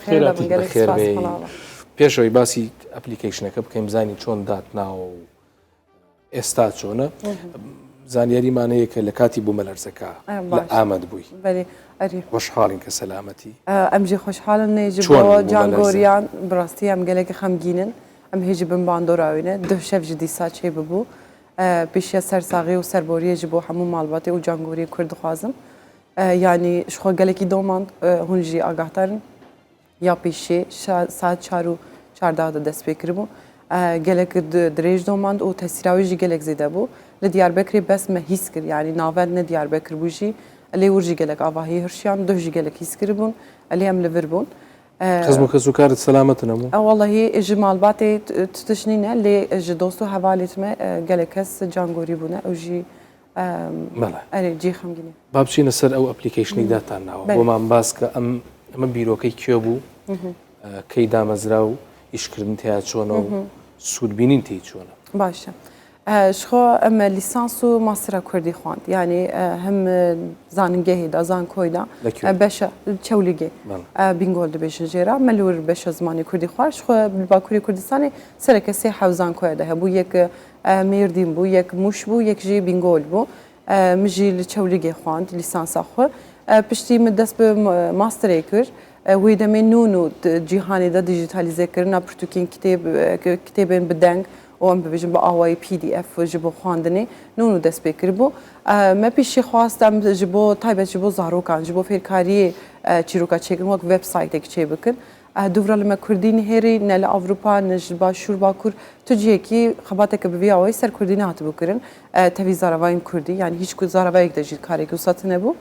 خێر بێ پێشەوەی باسی ئەپلیکیشنەکە بکەین بزانین چۆن داتناوە و ئێستا چۆنە زانیاریمانەیە کە لە کاتی بوومەلەرزەکە لە ئامەد بووی خۆشحاڵین کە سەلامەتی ئەمژی خۆشحاڵن نێژبەوە جانگۆریان بڕاستی ئەم گەلێکی خەمگینن ئەم هێژی بم باندۆراوینە دو شەفژی دیسا چێ ببوو پیشە سەرساغی و سەربۆریەژی بۆ هەموو ماڵباتی و جانگۆری کورد دخوازم یعنی شخۆ گەلێکی دۆماند هونژی ئاگاهتارن یا پیشێ ساعت 4 و 14 دەست پێ کردبوو gelek dirêj domand û tesîrawî jî gelek zêde bû li Diyarbekirê bes me hîs kir yanî naver ne Diyarbekir bû jî elê wir jî gelek avahî hirşiyan duh jî gelek hîs kiribûn elê em li vir bûn xizm kesukaret selametin hemû wallahî ji malbatê tutişnîne lê ji dost û hevalê me gelek kes cangorî bûne ew jî erê cî xemgînî ba biçîne ser ew applicationî datan nawe boman bas ke em bîrokey kê bû key damezra û îşkirin têya çûna û sûdbînîn tê çûna baş e ji em lîsans û mastera Kurdî xwand yanî hem zanîngehê da zankoyê da beşa Çewligê Bingol dibêjin jê re me li wir beşa zimanê Kurdî xwar ji xwe li Bakurê Kurdistanê sereke sê hev zankoya de hebû yek Mêrdîn bû yek Mûş bû yek jî Bingol bû min jî li Çewligê xwand lîsansa xwe piştî min dest bi masterê kir wê demê nû û cîhanê de dijîtalîzekirina pirtûkên kitêbên bi deng û em bibêjin bi awayî PDF ji bo xwandinê nû û dest pê kiribû me pêşî xwast em ji bo taybet ji bo zarokan ji bo fêrkariyê çîroka çêkirin wek websaytekî çê bikin dûvra li me Kurdî nihêrî ne li Avrupa ne ji başûr Bakur tu ciyekî xebateke bi vî awayî ser Kurdî nehatibû kirin tevî zaravayên Kurdî yani hiç ku zaravayek de jî karekî wisa nebû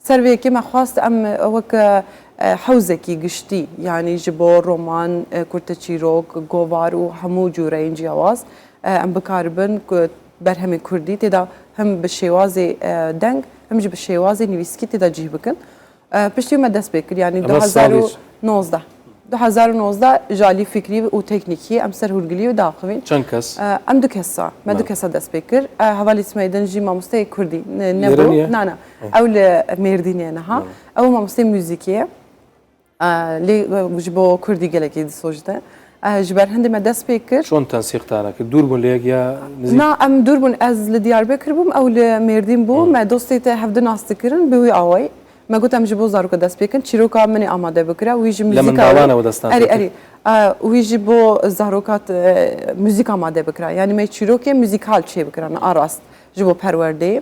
servêyekê me xwast em wek hewzekî giştî yanî ji bo roman kurte çîrok govar û hemû cûreyên ciyawaz em bikaribin berhemê Kurdî têda hem bi şêwazê deng hem jî bi şêwazê nivîskî têda cih bikin piştî me dest pê kir yanî 2019 jalî fikrî û teknîkî em ser hûrgilî û daxivîn çend kes em du kesa me du kesa dest pê kir hevalî smêdin jî mamosteyê Kurdî nebû nana ew li Mêrdînê niha ew mamostê müzîkî ye lê ji bo Kurdî gelekî disojde ji ber hindê me dest pê kir çon tensîqtana kir dûr bûn lêyek ya na em dûr bûn ez li Diyarbekir bûm ew li Mêrdîn bû me dostê te hevdin nas dikirin bi wî awayî me got em ji bo zaroka dest pê kin çîroka min ê amade bikire wî jî erî wî jî bo zaroka müzik amade bikire yanî me çîrokê müzîkal çê bikirin arast ji bo perwerdeyê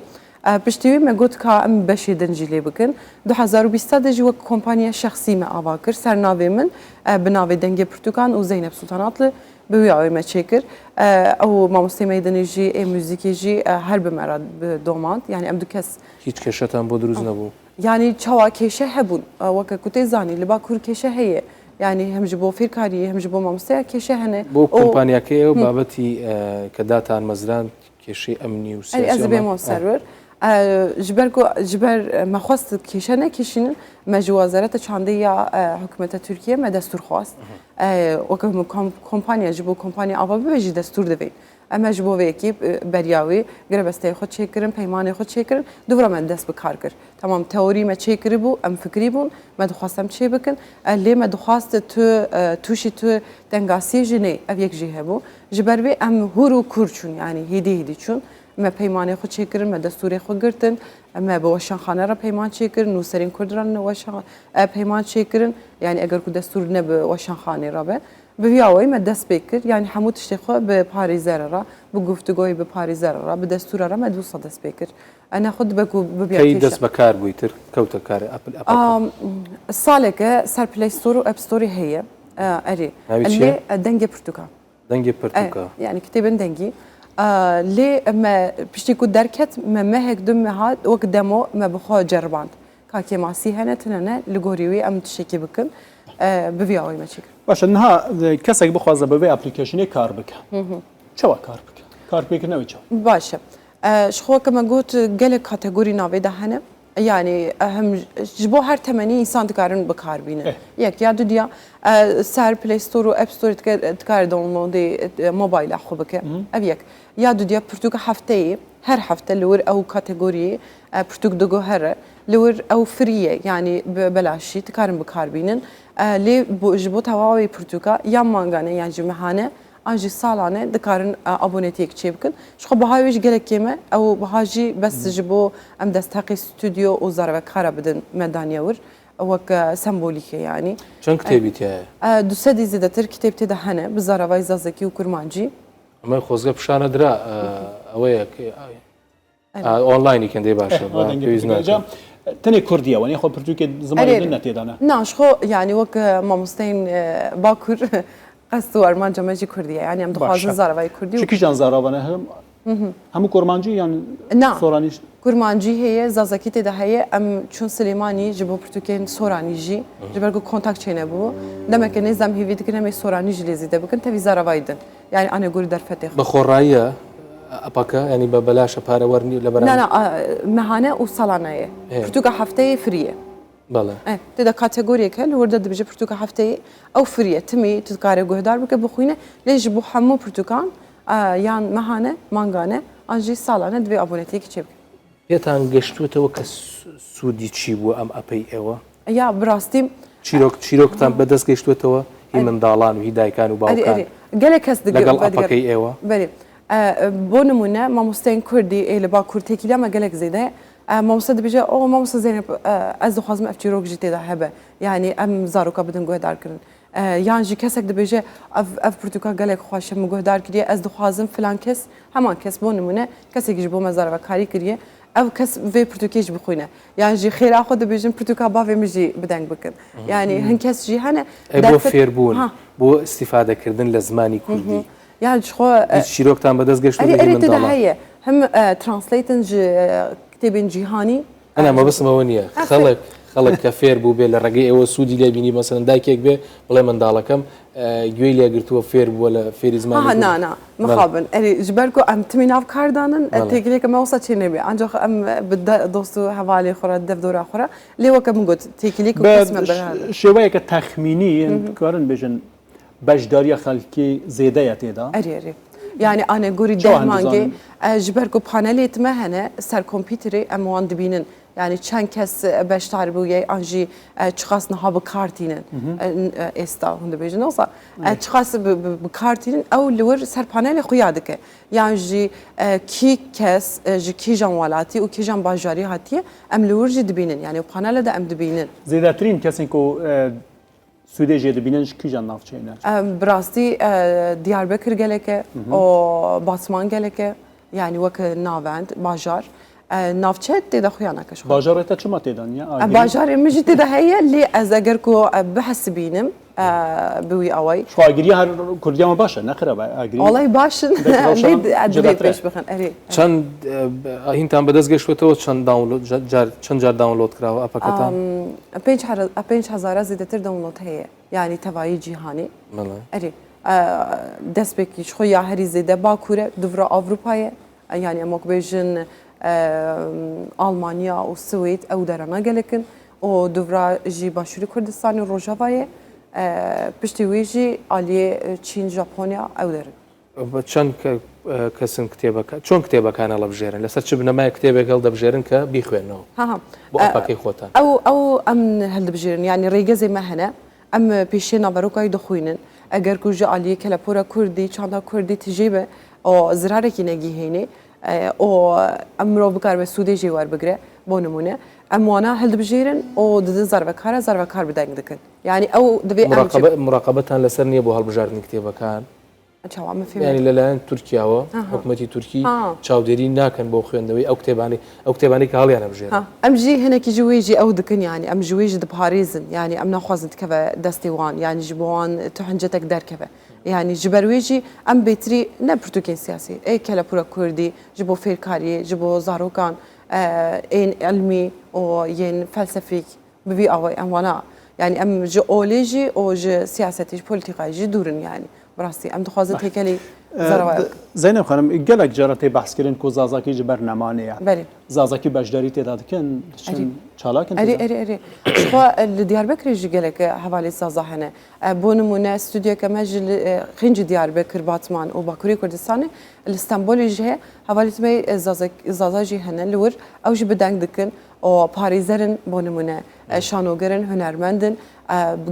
piştî wî me got ka em beşê din jî lê bikin 2020 de jî wek kompanya şexsî me ava kir ser navê min bi navê Dengê Pirtûkan û Zeynep Sultanatlı bi wî awê me çêkir ew mamostê me dinê jî ê müzîkê jî her bi me re domand yani em du kes hiç keşetan bo duruz nebû yani çawa kêşe hebûn weke ku tê zanî li Bakur kêşe heye yani hem ji bo fêrkariyê hem ji bo mamosteya kêşe hene bo kompanyakê ew babetî ke datan mezran kêşê emnî û siyasî ez ê bêmo server ji ber ku ji ber me xwast kêşe nekêşînin me ji wezareta çandîya hikûmeta Tirkiye me destûr xwast weke kompanya ji bo kompanya ava bibe jî destûr divê em ji bo vêyekî beryawê girebesteyê xwe çêkirin peymanê xwe çêkirin dûvra me dest bi kar kir tamam teorî me çêkiribû em fikrî bûn me dixwast em çê bikin lê me dixwast tu tûşî tu dengasiyê jî nê ev yek jî hebû ji ber vê em hûr û kur çûn yanî hêdî hêdî çûn me peymanê xwe çêkirin me destûrê xwe girtin me bi weşanxane re peyman çêkirin nûserên Kurd re peyman çêkirin yani eger ku destûr ne bi weşanxanê re be bi vî awayî me dest pê kir yani hemû tiştê xwe bi parêzera re bi guftugoyê bi parêzera re bi destûra re me dûsa dest pê kir ene xwe dibe ku bibîya dest bekar bûyî tir kewte karê saleke ser Play Store û App Storê heye erê lê Dengê Pirtûkan Dengê Pirtûkan yani kitêbên dengî lê me piştî ku derket me mehek du me hat wek demo me bi xwe ceriband kakê masî hene tinene li gorî wî em tiştekî bikin bi vî awayî me çêkir باشه نها کەسێک بخوازە بەوێ ئەپلیکیشنێ کار بکە چەوە کار بکە کارپێکردنەوەی چاو باشه ji xwe me got gelek kategorî navê de hene yani hem ji bo her temenî însan dikarin bikarbînin yek ya du diya ser Play Store û App Store dikare downloadê mobayla xwe bike ev yek ya du diya pirtûka hefteyê هر هفته لور او کاتگوری پرتوک دگو هر لور او فریه یعنی بلاشی تکارن بکاربینن لی جبو تواوی پرتوکا یا مانگانه یا جمعانه آنجی سالانه دکارن ابونتی یک چی بکن شخو بهایش گلک کمه او بهاجی بس جبو ام دستاقی استودیو و زارو کارا بدن مدانیور وك سمبوليكي يعني شن كتابي تاعي دو سدي زيادتر كتاب تدا هنا بزاراوي زازكي وكرمانجي ما خوزغا بشانه درا اويك اونلاين كان دي باشا تاني كردية واني خو برتوكي زمان لنا تيدانا ناش خو يعني وك مامستين باكر قصو ارمان جماجي كردية يعني ام دخوازن زاراوي كردي شكي جان زاراوانا هم كرمانجي يعني سورانيش كرمانجي هي زازكي تدا هي ام چون سليماني جبو برتوكين سوراني جي جبرگو كونتاكت چينه بو دمك نظام هي فيديو كنمي سوراني جي لزيده بكن تبي زاراوايدن يعني انا اقول درفتي بخورايه اباكا يعني ببلاش بارا ورني لبرا لا مهانه وصلانه برتوكا هفته فريه بله تدا كاتيجوري كل ورده دبجي برتوكا هفته او فريه تمي تذكاري جهدار بك بخوينه ليش بو حمو برتوكان یان مهانه مانگانه آنجی سالانه دوی ابونتی کی چیب یتان گشتو تو کس سودی چی بو ام اپی ایوا یا براستیم چیروک تام بدس گشتو تو هی من دالان و هی دایکان و باوکان گله کس دگه لقل اپکی ایوا بله بونمونه ما مستین کردی ایل با کردی کلی ما گله زیده ما مستد بيجي او ما مست زينب از خازم افتيروك جيتي ده هبه يعني ام زاروكا بدن گهدار كرن يعني جي كسك ده بيجي اف برتوكا قالك خوش مگهدار كريه از خازم فلان كس همان كس بونمونه كسك يجبو مزار وكاري كريه او كس في برتوكيج بخوينه يعني جي خير اخذ بيجن برتوكا بافي مجي بدنگ بكن يعني هن كس جي هنا بو فيربون بو استفاده كردن لزماني كردي يعني شخو شيروك تام بدس گشتو ده من دالان هم ترانسليتنج كتابين جيهاني انا ما بس مونيه خلق كفير بو بي لرقي او سودي لي بيني مثلا دايكيك بي والله من دالكم جويليا قرتو فير ولا فير زمان نا مخابن اري جبركو ام تميناف كاردانن تيجليك ما وصلت شي نبي انجو ام بدا دوستو حوالي خورا دف دور اخرى لي وكم قلت تيجليك قسم بهذا شويه كتخميني كارن بيجن بجداريا خلقي زياده يتيدا اري يعني انا قوري دهمانجي جبركو بانليت ما هنا سر كمبيوتري ام وان دبينن يعني چند کس بشتر بویه آنجی چخاص نها بکارتینن استا هنده بیشتر نوسا چخاص بکارتینن او لور سر پانل خویاده که يعني جي كي كاس جي كي جان ولاتي و كي جان باجاري هاتيه ام لور جي دبينن يعني بانل ده ام دبينن زيداترين كاسنكو سوده جي دبينن كي جان نافچينه براستي دياربكر گلكه او باتمان گلكه يعني وك ناوند باجار نافچت تدا خویانه کش باجارتا چما تدانیا باجار مجي تدا هي اللي از اگر کو بحث بينم بوي اوي شو اگري هر كرديا ما باشه نخره اگري والله باش ليد ادري بيش بخن اري چند هینتان بدس گشتو چند داونلود چند جار داونلود کراو اپاکتان 5000 زیاتر داونلود هي يعني تبعي جهاني مالا اري دست بكيش خو يا هري زيده باكوره دفرا اوروبايه يعني امك بيجن آلمانیا و سوئد او درنا گلکن و دورا جی باشوری کردستانی روجاوای پشتی ویجی آلیه چین ژاپنیا او درن. چند کسن کتابه چون کتابه کان الله بجیرن لسر چه بنما کتابه قلد بجیرن که بیخوانه. ها. با اپاکی خوتان. او ام هل بجیرن يعني ريجزي ما هنا ام پیشنا بروکای دخوینن اگر کوجا آلیه کلا پورا کردی چاندا کردی تجیبه او زراره کی نگیهینه او امرو بکار به سودی جوار بگره بونمونه اموانا هل بجيرن او دد زربه کار بدنگ دکن يعني او دبي مراقبتان لسر نیه بو هل بجارن کتابه کان چاوا ما فهم يعني لالان تركيا و حكومتي تركي چاودري ناكن بو خويندوي او كتاباني كهالي انا بجيرن ام جي هنا كي جويجي او دكن يعني ام جويجي د باريزن يعني ام ناخذ كفا دستيوان يعني جبوان تحنجتك دار كفا يعني جبرويجي ام بيتري نا برتوكين سياسي اي كلا بورا كردي جبو فيركاري جبو زاروكان ان علمي او ين فلسفيك ببي اوي ام وانا يعني ام جي اوليجي او جي سياستي بوليتيكاي جي دورن يعني براسي ام دخوازت هيكلي زينب خانم قالك جرتي بحث كرين كو زازاكي جبر نمانية بله زازاكي بجداري تعداد كن شالاكن اري شو الديار بكر يجي قالك حوالي زازا هنا بونمونا استوديو كماج خنج ديار بكر باتمان وباكوري كردستاني الاسطنبول يجي حوالي تمي زازاجي هنا لور او جي بدنگ دكن او باريزرن بونمونا شانوگرن هنرمندن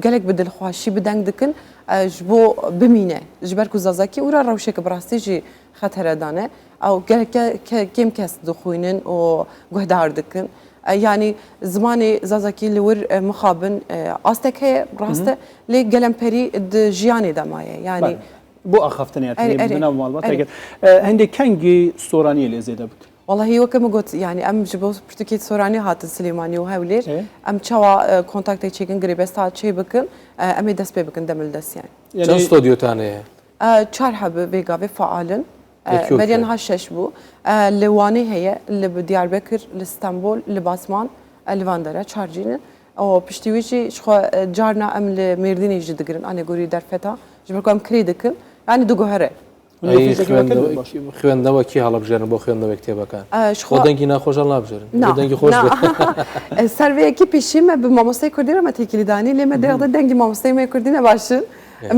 قالك بدل خواشي بدنگ دكن جبو بمينه جبركو زازاكي ورا روشك براستي جي خطر دانه او قالك كم كاس دخوينن او قهدار دكن يعني زماني زازاكي لور مخابن استك هي براسته لي قلم بري جياني دمايه يعني بو اخفتني يعني بنا معلومات عندي كانجي سوراني اللي زيد بك والله هي وكما قلت يعني ام جبو برتكيت سوراني هات السليماني وهولير ام تشوا كونتاكت تشيكن غريبست هات شي بكن ام دس بكن دمل دس يعني چند استوديو ثاني چهار حب بيغا فعالن مدين هاشش بو لواني هي اللي بديار بكر لاسطنبول لباسمان لواندرا تشارجين او بشتويجي شخو جارنا ام لمرديني جدغرن انا غوري درفتا جبركم كريدكن يعني دو غهره خوێندنەوە کی هەڵبژێرن بۆ خوێندنەوە کتێبەکان خۆ دەنگی ناخۆش هەڵنابژێرن دەنگی خۆش سەرڤەیەکی پێشیمە بە مامۆستای کوردی رەمە تێکیلیدانی لێمە دێغدە دەنگی مامۆستای مای کوردی نەباشن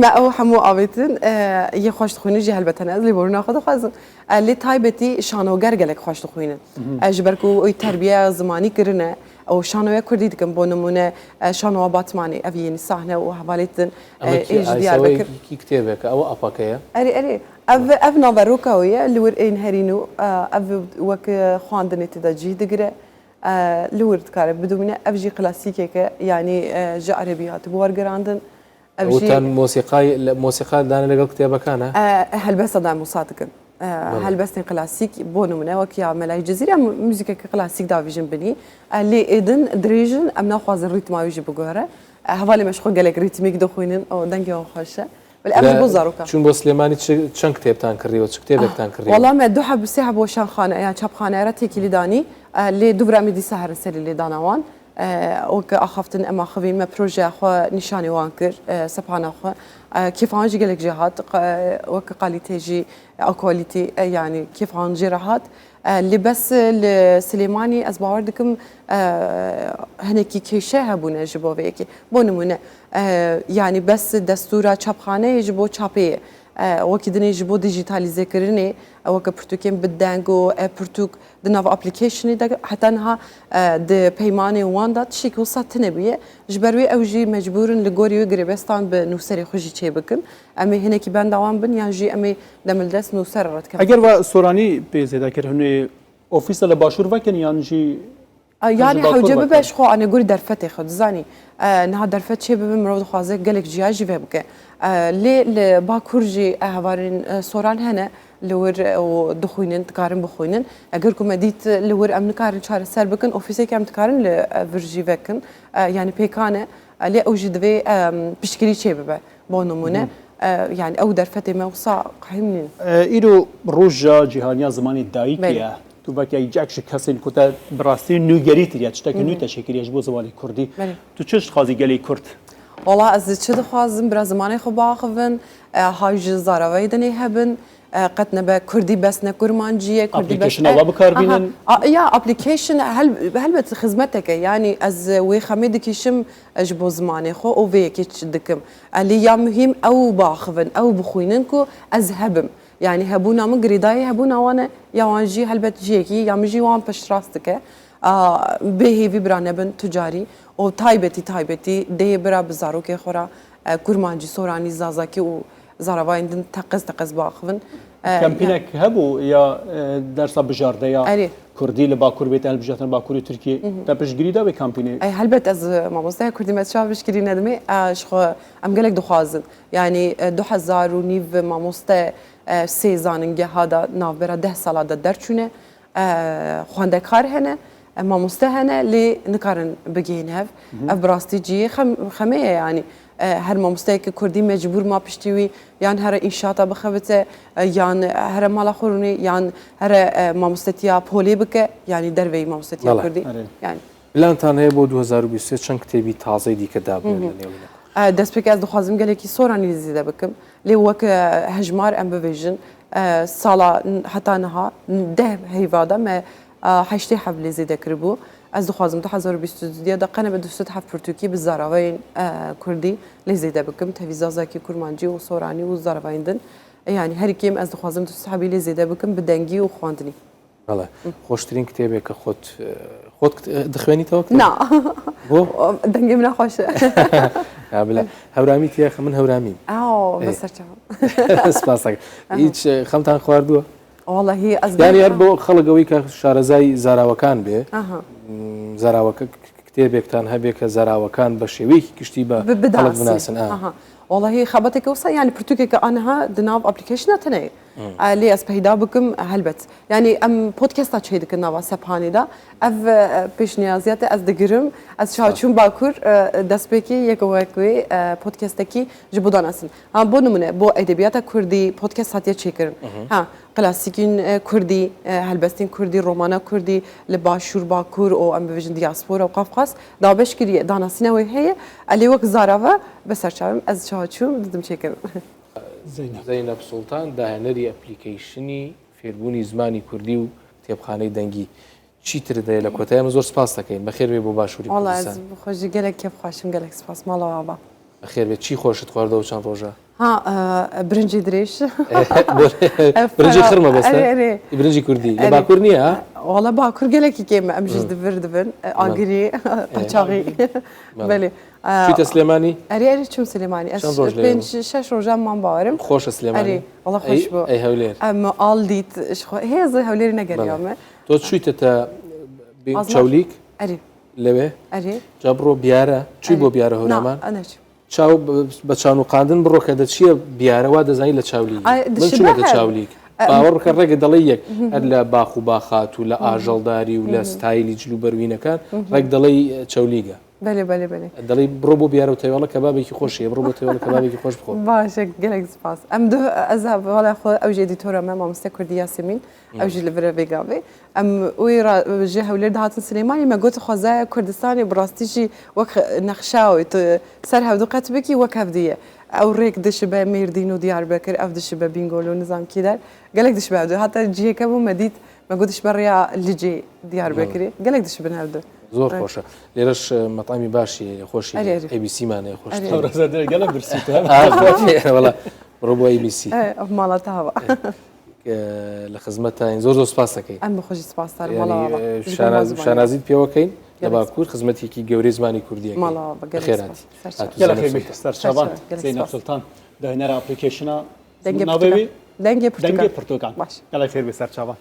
ما ئەو هەموو ئاوێتن یە خۆش دخوێنیژی هەلبەتەنە ئەز لێ بۆ ناخۆ دەخوازن لێ تایبەتی شانۆگەر گەلێک خۆش دخوێنن ji ber ku ئەوی تەربیە زمانی کردنە ئەو شانۆیە کوردی دکەم بۆ نمونە شانۆوە باتمانی ئەڤ یێنی ساحنە و هەواڵێتن ئێژ دیار بکرد کتێبێکە ئەوە ئەپەکەیە ئەرێ ئەڤ ناڤەڕۆکەوەیە لور ئین هەرین و ئەڤ وەک خواندنێتی دەجی دگرە لور دکارە بدومینە ئەڤ ژی کلاسیکێکە یعنی ژە عەرەبیات بۆ وەرگەڕاندن وتان مۆسیقا دانە لەگەڵ کتێبەکانە هەلبەستەدا موسا دکن هەلبەستێن کلاسیک بۆ نمونە وەک یا مەلای جەزیرە موزیکێکە کلاسیک داویژن بنی لێ ئێدن درێژن ئەم ناخوازن ریتماویژی بگۆرە هەواڵی مەشخۆ گەلێک ریتمیک دەخوێنن ئەو دەنگیەوە خۆشە ئەم بۆ زارۆکە چون بۆ سلێمانی چەند کتێبتان کردیوە چ کتێبێکتان کردی وەڵامە دوو حەب سێ بۆ شانخانە یان چاپخانەیە تێکیلیدانی لێ دووبرامی دیسە هەرسەری لێداناوان وەکە ئاخافتن ئەما خەوینمە پرۆژە خۆ نیشانی وان کرد سەپانەخۆ کیفانجی گەلێک جێ هات وەکە قالیتێژی ئەکۆلیتی یعنی کیفانجی ڕەهات لێ بەس لە سلێمانی ئەس باوەڕ دکم هەنێکی کێشە هەبوونە ji بۆ vêyekê بۆ نمونە یعنی بەس دەستورە چاپخانەیە ji بۆ چاپەیە وەکی دنێ ji بۆ دیجیتالیزێکردنê ئەوەکە پرتوکێن بدەنگ و پرتوک di nav applicationê de heta niha di peymanê wan da tişekî wisa tune bûye ji ber wê ew jî mecbûrin li gorî wê girêbestan bi nûserê xwe jî çêbikin em ê hinekî benda wan bin yan jî em ê demildest nûser re dike eger ve soranî pê zêdekir hunê ofîsa li başûr vekin yan jî yani hewce bibe ji xwe anê gorî derfetê xwe dizanî niha derfet çê bibe mirov dixwaze gelek jiya jî vê bike lê li bakur jî hevarên soran hene li wir dixwînin dikarin bixwînin eger ku me dît li wir em nikarin çareser bikin ofîsekê em dikarin li vir jî vekin yani pêkane lê ew jî divê piştgirî çê bibe bo nimûne yani ew derfetê me wisa qehîm nîn îro roja cîhaniya zimanê dayîkiye tu vekî yek ji kesên ku te bi rastî nûgerî tiriye tiştekî nû te şekeriye ji bo zimanê Kurdî tu çi dixwazî gelê Kurd Wala ez çi dixwazim bira zimanê xwe biaxivin hay ji zaravayê dinê hebin قد نبى كردي بس نكرمانجية كردي بس ابلكيشن بكاربينن يا ابلكيشن هل خدمتك يعني از وي خميدك يشم اجبو زماني خو او فيك دكم اللي يا مهم او باخفن او بخويننكو اذهبم يعني هبونا مقريداي هبونا وانا يا وانجي هلبت جيكي يا مجي وان بشراستك به في برانبن تجاري او تايبتي دي برا بزاروكي خورا كرمانجي سوراني زازاكي و زاراوايندن تقز باخفن كامبينك هبو يا درس بجارده يا كردي لباكور بيت البجاتن باكوري تركي تبش جريده و كامبيني اي هلبت از ماموستا كردي متشاف بشكري ندمي شخو ام قالك دخوازن يعني 2000 ونيف ماموستا سيزاننگه هذا نافبرا 10 سالا دا درچونه خواندکار هنه ماموستا هنه لي نكارن بگين هف ابراستي جي خميه يعني هر مامۆستایەکی کوردی مجبور ما پشتیوی یان هەرە ئینشاتا بخەوێتە یان هەرە ماڵە خۆرونی یان هەرە مامۆستەتیا پۆلێ بکە ینی دەرەوەی مامۆستەتیا کوردی پلانتان هەیە بۆ 2023 چەند کتێبی تازەی دیکە دابنێن لە نێو دەست پێک ئەس دخوازم گەلێکی سۆرانی زیدە بکەم لێ وەک هەژمار ئەم بڤێژن ساڵا هەتا نەها دە هەیڤادا مە هەشتێ حەب لێ زیدە کردبوو ئەس دخوازم 2022 دقەنە بە 207 پرتوکی بە زاراوەین کوردی لێ زیدە بکەم تەویزازاکی کورمانجی و سۆرانی و زاراوایندن یعنی هەرکیم ئەس دخوازم 207 لێ زیدە بکەم بە دەنگی و خواندنی بەڵێ خۆشترین کتێبێک کە خۆت دەخوێنیتەوە نا بۆ دەنگی من نەخۆشە بڵێ هەورامی تیاخە من هەورامیم بەسەرچاوم سپاس هیچ خەمتان خواردووە والله ئەزگاری هەر بۆ خەڵگەوەی کە شارەزای زاراوەکان بێ زاراوەکە کتێبێکتان هەبێ کە زاراوەکان بە شێوەیەکی گشتی بە خەڵک بناسن والله خبطك وصل يعني برتوكي أنا دناف أبليكيشن تناي لي أسبهيدا بكم هلبت يعني أم بودكاست شيء دك النوا سبحاني دا أف بيش نيازيات أز دقرم أز شاچون باكور دسبكي يكوكوي بودكاستكي جبودان أسن هم بو نمونه بو أدبيات كردي بودكاست هاتيا شيكرن ها كلاسيكين كردي هلبستين كردي رومانا كردي لباشور باكور أو أم بفيجن دياسبورا وقفقاس دا بشكري دانا سنوي هي اللي وقت زارفة بس أرشام أز شاچون بدم شيكرن زینب سوڵتان داهێنەری ئەپلیکیشنی فێربوونی زمانی کوردی و کتێبخانەی دەنگی چیتر دەیە لە کۆتاییمە زۆر سپاس دەکەین بەخێر بێ بۆ باشووری کوردستان خۆشی گەلێک کێف خۆشم گەلێک سپاس ماڵەوە بە بەخێر بێت چی خۆشت خواردەوە چەند ڕۆژە برنجی درێژ برنجی خڕمە بەستە برنجی کوردی لە باکوور نییە وڵە باکوور گەلێکی کێمە ئەمژش دبر دبن ئاگری قەچاغی بەێ چیتە سلێمانی ئەری چوم سلێمانی 6 ڕۆژان مان باوەرم خۆشە سلێمانی وڵە خۆش بۆ ئەی هەولێر ئەمە ئاڵ دیت هێز هەولێری نەگەریامە تۆ چوویتە چاولیک ئەری لەوێ ئەری جا بڕۆ بیارە چی بۆ بیارە هەورامان ئەنەچ چاو بە چاون و قاندن بڕۆ کە دەچیە بیارەوە دەزانی لە چاولی من چوومەتە چاولیک باوەڕ بکە ڕێگە دەڵێ یەک هەر لە باخ و باخات و لە ئاژەڵداری و لە ستایلی جلو بەروینەکان ڕێک دەڵێ چاولیگە بەێ بەێ بێ دەڵی بڕۆ بۆ بیارە و تەیواڵە کە بابێکی خۆشیە بڕۆ بۆ تەیواڵە کە بابێکی خۆش بخۆ باشە گەلێک سپاس ئەم دوو ئەزاڵە خۆ ئەو ژێ دیتۆرە مە مامۆستا کوردی یاسمین ئەوژی لە برە بێگاوێ ئەم ئەوی ژێ هەولێر داهاتن سلێمانی مەگوتە خوازایە کوردستانی بڕاستیشی وەک نەخشاوی سەر هەودوو قەت بکی وەک هەفدیە ئەو ڕێک دش بە مێردین و دیار بەکرد ئەو دش بە بینگۆل و نظامکی دەر گەلێک دش بەدو هاتە جیەکە بوو مەدیت مەگوتش بەڕیا لجێ دیار بکرێ گەلێک دش بن هەردوو زۆر خۆشە لێرەش مەتامی باشی خۆشی ئەیبیسیمانەیە خۆش گەلە برسی بڕۆ بۆ ئەیبیسی ماڵەتە هەوە لە خزمەتتان زۆر زۆر سپاس دەکەین ئەم بەخۆشی سپاسدار شانازیت پێوەکەین لە باکوور خزمەتێکی گەورەی زمانی کوردیە خێراتی سەرچاوان زینب سوڵتان داهێنەرە ئەپلیکیشنە ناوێ دەنگێ پرتۆکان باش گەلە فێر بێ سەرچاوان